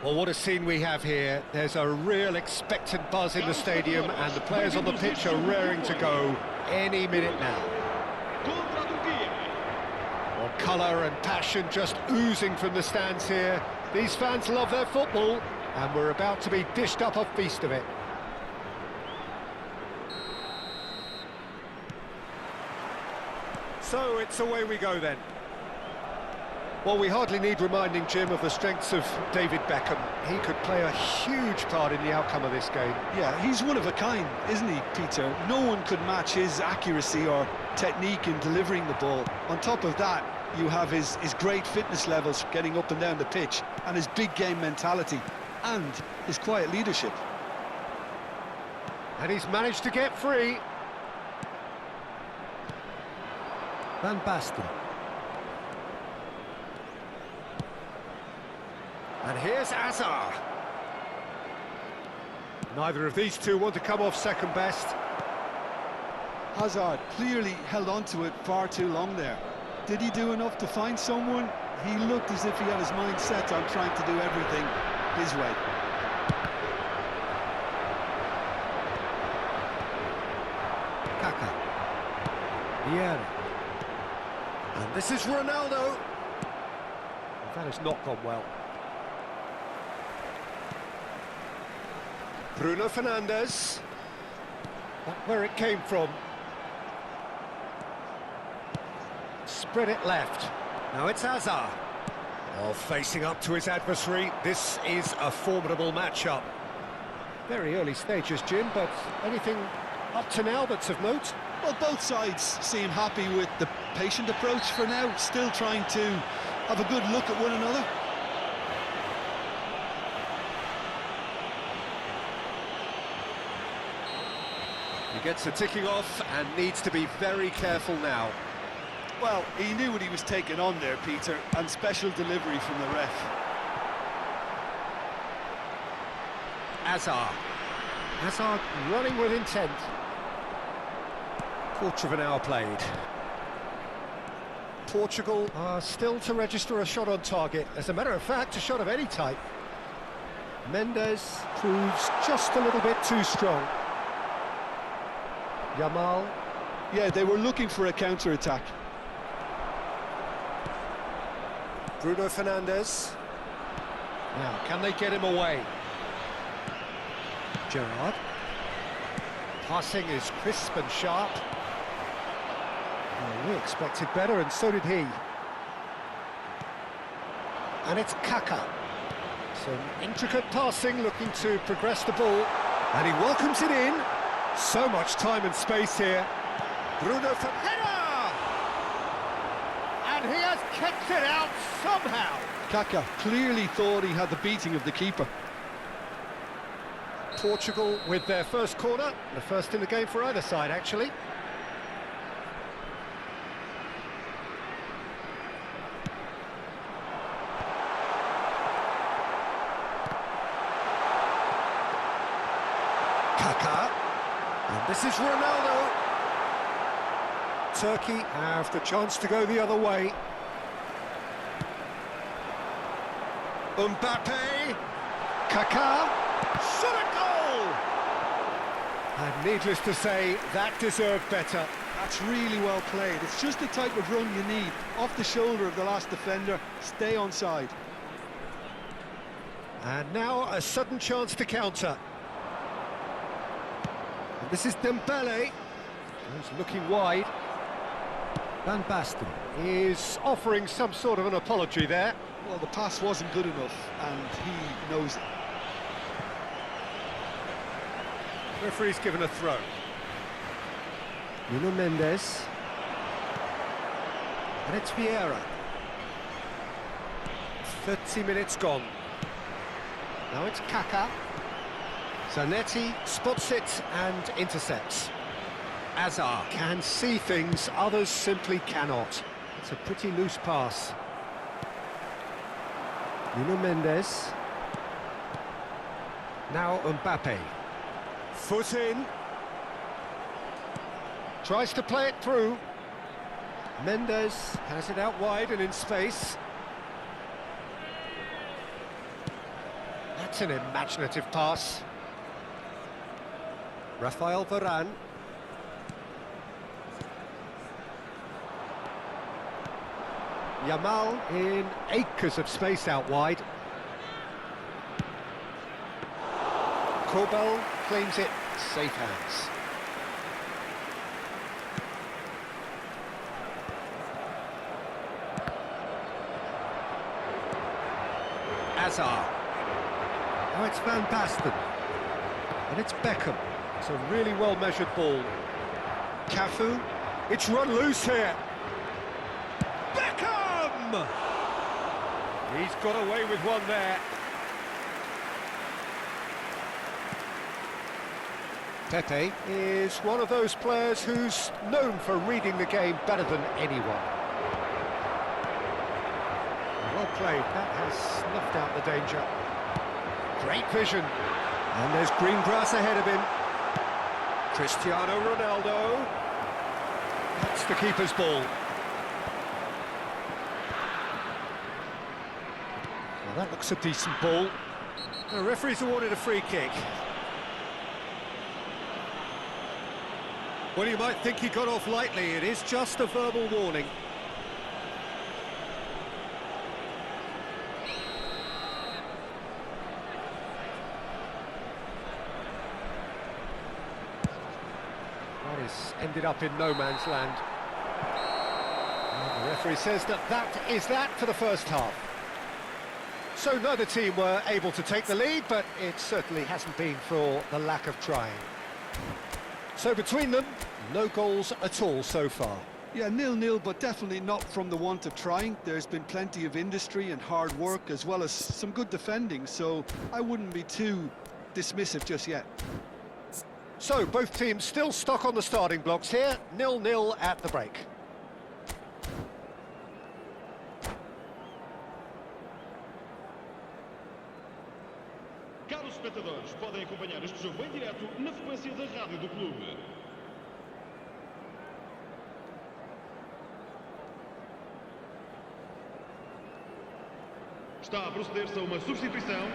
Well, what a scene we have here. There's a real expectant buzz in the stadium and the players on the pitch are raring to go any minute now. Well, colour and passion just oozing from the stands here. These fans love their football and we're about to be dished up a feast of it. So it's away we go then. Well, we hardly need reminding, Jim, of the strengths of David Beckham. He could play a huge part in the outcome of this game. Yeah, he's one of a kind, isn't he, Peter? No one could match his accuracy or technique in delivering the ball. On top of that, you have his great fitness levels getting up and down the pitch, and his big game mentality, and his quiet leadership. And he's managed to get free. Van Basten. And here's Azar. Neither of these two want to come off second best. Hazard clearly held on to it far too long there. Did he do enough to find someone? He looked as if he had his mind set on trying to do everything his way. Kaka. Vieira. And this is Ronaldo. That has not gone well. Bruno Fernandes. That's where it came from. Spread it left. Now it's Azar. Oh, facing up to his adversary. This is a formidable matchup. Very early stages, Jim, but anything up to now that's of note? Well, both sides seem happy with the patient approach for now, still trying to have a good look at one another. He gets the ticking off and needs to be very careful now. Well, he knew what he was taking on there, Peter, and special delivery from the ref. Azar. Hazard running with intent. Quarter of an hour played. Portugal are still to register a shot on target. As a matter of fact, a shot of any type. Mendes proves just a little bit too strong. Yamal. Yeah, they were looking for a counter-attack. Bruno Fernandes. Now, can they get him away? Gerrard. Passing is crisp and sharp. Well, we expected better, and so did he. And it's Kaka. Some intricate passing, looking to progress the ball. And he welcomes it in. So much time and space here. Bruno Fernandes! And he has kicked it out somehow. Kaká clearly thought he had the beating of the keeper. Portugal with their first corner, the first in the game for either side, actually. Kaká, and this is Ronaldo. Turkey have the chance to go the other way. Mbappe, Kaká, shot a goal! And needless to say, that deserved better. That's really well played. It's just the type of run you need. Off the shoulder of the last defender, stay onside. And now a sudden chance to counter. And this is Dembele, who's looking wide. Van Basten. Is offering some sort of an apology there. Well, the pass wasn't good enough, and he knows it. Referee's given a throw. Nuno Mendes. And it's Vieira. 30 minutes gone. Now it's Kaká. Zanetti spots it and intercepts. Hazard can see things others simply cannot. It's a pretty loose pass. Nuno Mendes. Now Mbappe. Foot in. Tries to play it through. Mendes has it out wide and in space. That's an imaginative pass. Rafael Varane. Yamal in acres of space out wide. Kobel claims it, safe hands. Hazard. Now it's Van Basten. And it's Beckham. It's a really well-measured ball. Cafu. It's run loose here. Beckham! He's got away with one there. Pepe is one of those players who's known for reading the game better than anyone. Well played, that has snuffed out the danger. Great vision. And there's green grass ahead of him. Cristiano Ronaldo. That's the keeper's ball. Well, that looks a decent ball. The referee's awarded a free kick. Well, you might think he got off lightly. It is just a verbal warning. That has ended up in no man's land. And the referee says that is that for the first half. So neither team were able to take the lead, but it certainly hasn't been for the lack of trying. So between them, no goals at all so far. Yeah, 0-0, but definitely not from the want of trying. There's been plenty of industry and hard work, as well as some good defending, so I wouldn't be too dismissive just yet. So both teams still stuck on the starting blocks here, 0-0 at the break. Caros espectadores, podem acompanhar este jogo em direto na frequência da rádio do clube. Está a proceder-se a uma substituição.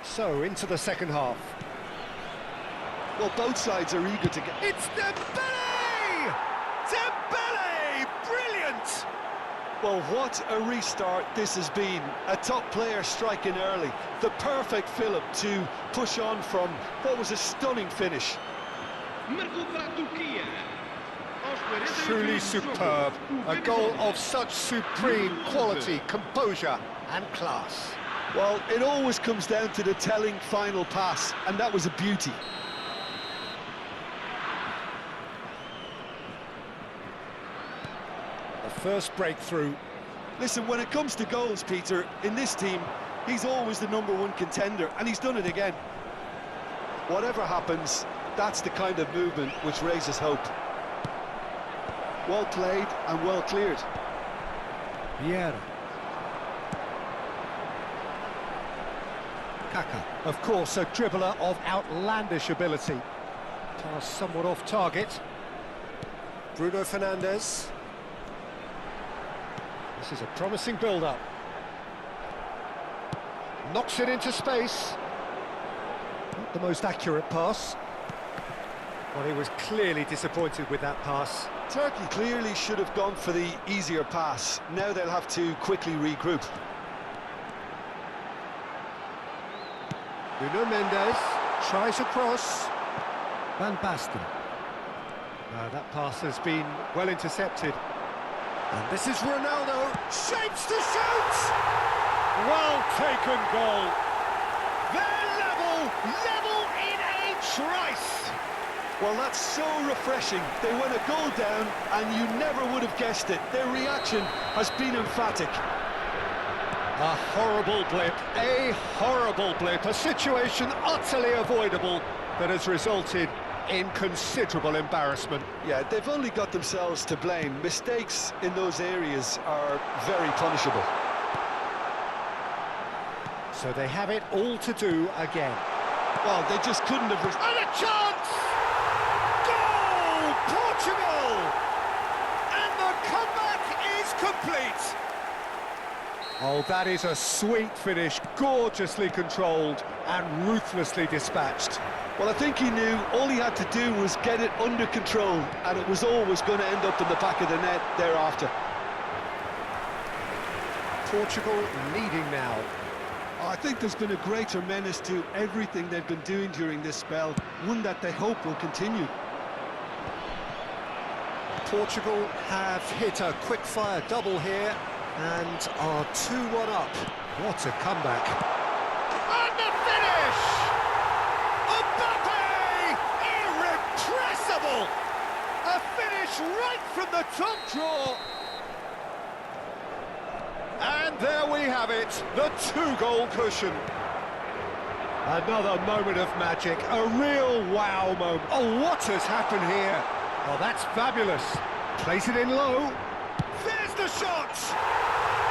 So, into the second half. Well, both sides are eager to get... It's Dembele! Dembele! Brilliant! Well, what a restart this has been. A top player striking early. The perfect fillip to push on from what was a stunning finish. Marcou para a Turquia. Truly superb. A goal of such supreme quality, composure and class. Well, it always comes down to the telling final pass, and that was a beauty. The first breakthrough. Listen, when it comes to goals, Peter, in this team, he's always the #1 contender, and he's done it again. Whatever happens, that's the kind of movement which raises hope. Well played and well cleared. Vieira. Kaka, of course, a dribbler of outlandish ability. Pass somewhat off target. Bruno Fernandes. This is a promising build-up. Knocks it into space. Not the most accurate pass. Well, he was clearly disappointed with that pass. Turkey clearly should have gone for the easier pass. Now they'll have to quickly regroup. Nuno Mendes tries a cross. Van Basten. That pass has been well intercepted. And this is Ronaldo. Shapes to shoot! Well taken goal. They're level in a trice. Well, that's so refreshing. They went a goal down, and you never would have guessed it. Their reaction has been emphatic. A horrible blip, a situation utterly avoidable that has resulted in considerable embarrassment. Yeah, they've only got themselves to blame. Mistakes in those areas are very punishable. So they have it all to do again. Well, they just couldn't have... And a chance! Goal! Portugal! And the comeback is complete! Oh, that is a sweet finish, gorgeously controlled and ruthlessly dispatched. Well, I think he knew all he had to do was get it under control, and it was always going to end up in the back of the net thereafter. Portugal leading now. I think there's been a greater menace to everything they've been doing during this spell, one that they hope will continue. Portugal have hit a quick-fire double here and are 2-1 up. What a comeback. And the finish! Mbappe! Irrepressible! A finish right from the top draw. And there we have it, the 2-goal cushion. Another moment of magic, a real wow moment. Oh, what has happened here? Oh, that's fabulous. Place it in low. There's the shot!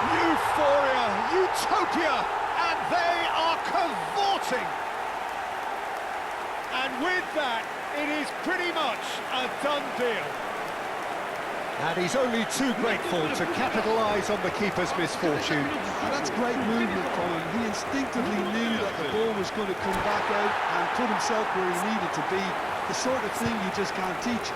Euphoria, utopia, and they are cavorting. And with that, it is pretty much a done deal. And he's only too grateful to capitalise on the keeper's misfortune. And that's great movement from him. He instinctively knew that the ball was going to come back out and put himself where he needed to be. The sort of thing you just can't teach.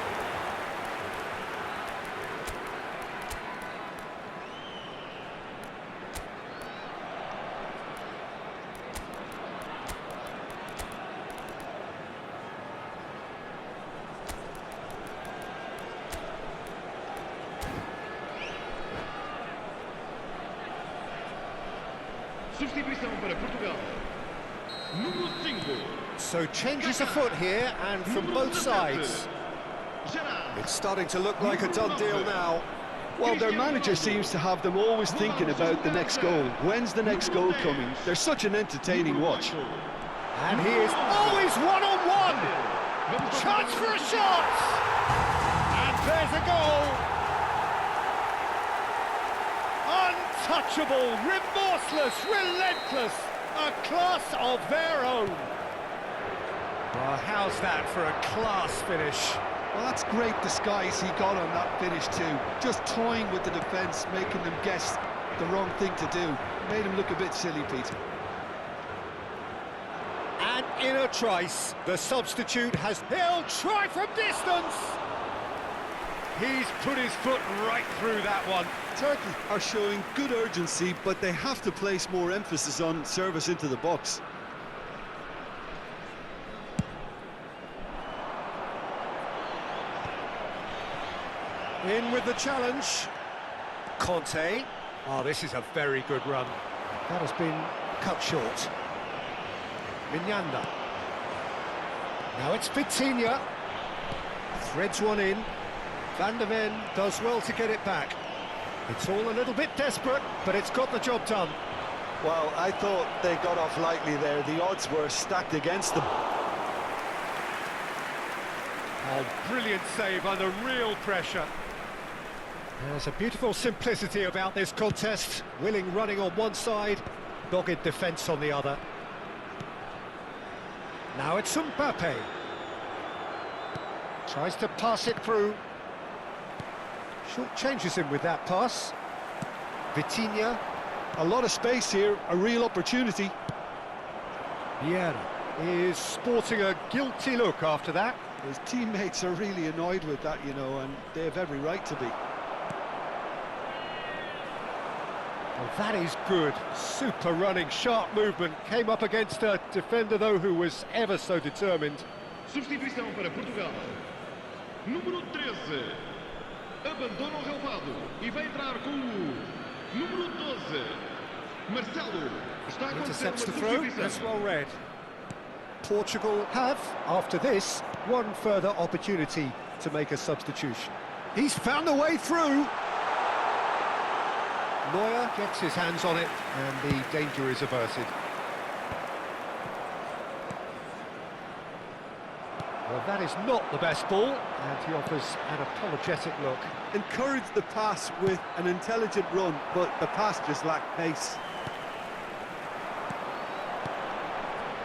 Substituição para Portugal. Número 5. So changes afoot here, and from both sides. It's starting to look like a done deal now. Well, their manager seems to have them always thinking about the next goal. When's the next goal coming? They're such an entertaining watch. And he is always one-on-one. Chance for a shot. And there's a goal. Untouchable, remorseless, relentless, a class of their own. Well, how's that for a class finish? Well, that's great disguise he got on that finish too. Just toying with the defence, making them guess the wrong thing to do. Made him look a bit silly, Peter. And in a trice, the substitute has... He'll try from distance! He's put his foot right through that one. Turkey are showing good urgency, but they have to place more emphasis on service into the box. In with the challenge. Conte. Oh, this is a very good run. That has been cut short. Mignanda. Now it's Vitinha. Threads one in. Van der Ven does well to get it back. It's all a little bit desperate, but it's got the job done. Well, I thought they got off lightly there. The odds were stacked against them. Oh, brilliant save under real pressure. There's a beautiful simplicity about this contest. Willing running on one side, dogged defence on the other. Now it's Mbappe. Tries to pass it through. Short changes him with that pass. Vitinha. A lot of space here, a real opportunity. Vieira. Is sporting a guilty look after that. His teammates are really annoyed with that, you know, and they have every right to be. Well, that is good. Super running, sharp movement. Came up against a defender, though, who was ever so determined. Substituição para Portugal. Número 13. Abandona o relvado e vai entrar com o número 12. Marcelo. Está a acontecer Intercepts the uma throw. substituição. That's well read. Portugal have, after this, one further opportunity to make a substitution. He's found a way through. Neuer gets his hands on it, and the danger is averted. Well, that is not the best ball, and he offers an apologetic look. Encouraged the pass with an intelligent run, but the pass just lacked pace.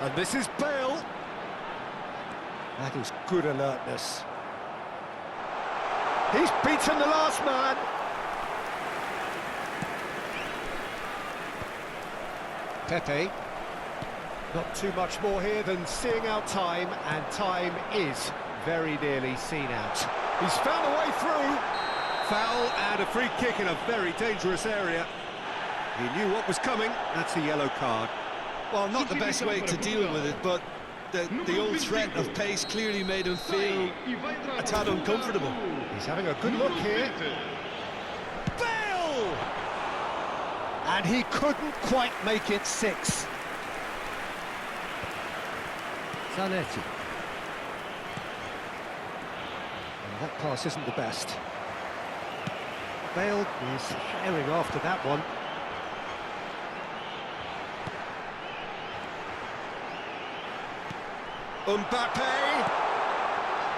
And this is Bale. That is good alertness. He's beaten the last man. Pepe. Not too much more here than seeing out time, and time is very nearly seen out. He's found a way through. Foul and a free kick in a very dangerous area. He knew what was coming. That's a yellow card. Well, not the best way to deal with it, but the old threat of pace clearly made him feel a tad uncomfortable. He's having a good look here. Bale! And he couldn't quite make it 6. Zanetti. Well, that pass isn't the best. Bale is herring after that one. Mbappe!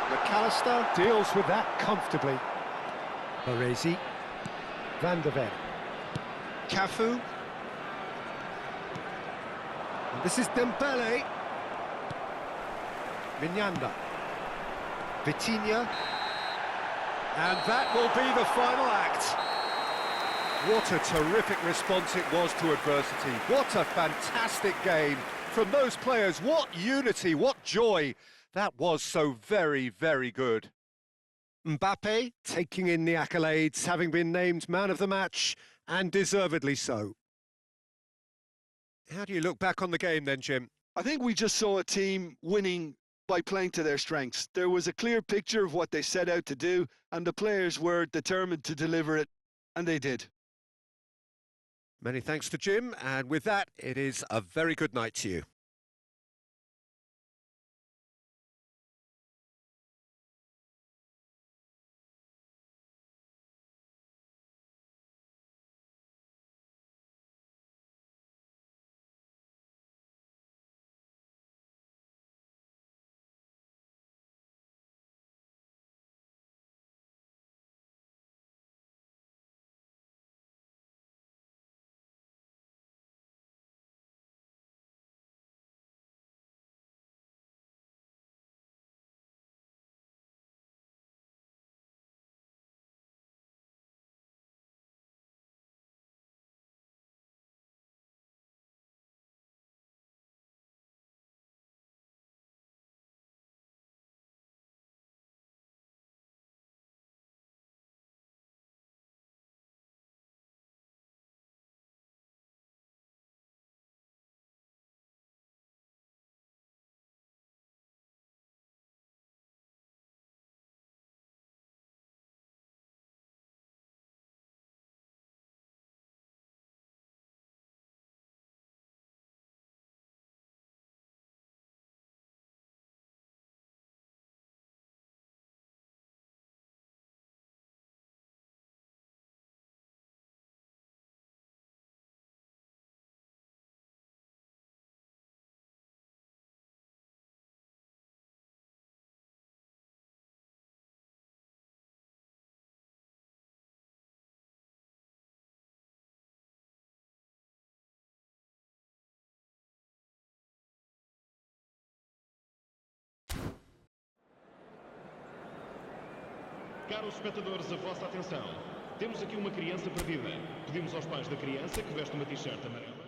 McAllister deals with that comfortably. Baresi. Van der Ven. Cafu. And this is Dembele. Mignanda. Vitinha. And that will be the final act. What a terrific response it was to adversity. What a fantastic game from those players. What unity, what joy. That was so very, very good. Mbappe taking in the accolades, having been named man of the match, and deservedly so. How do you look back on the game then, Jim? I think we just saw a team winning by playing to their strengths. There was a clear picture of what they set out to do, and the players were determined to deliver it, and they did. Many thanks to Jim, and with that, it is a very good night to you. Caros espectadores, a vossa atenção. Temos aqui uma criança perdida. Pedimos aos pais da criança que veste uma t-shirt amarela.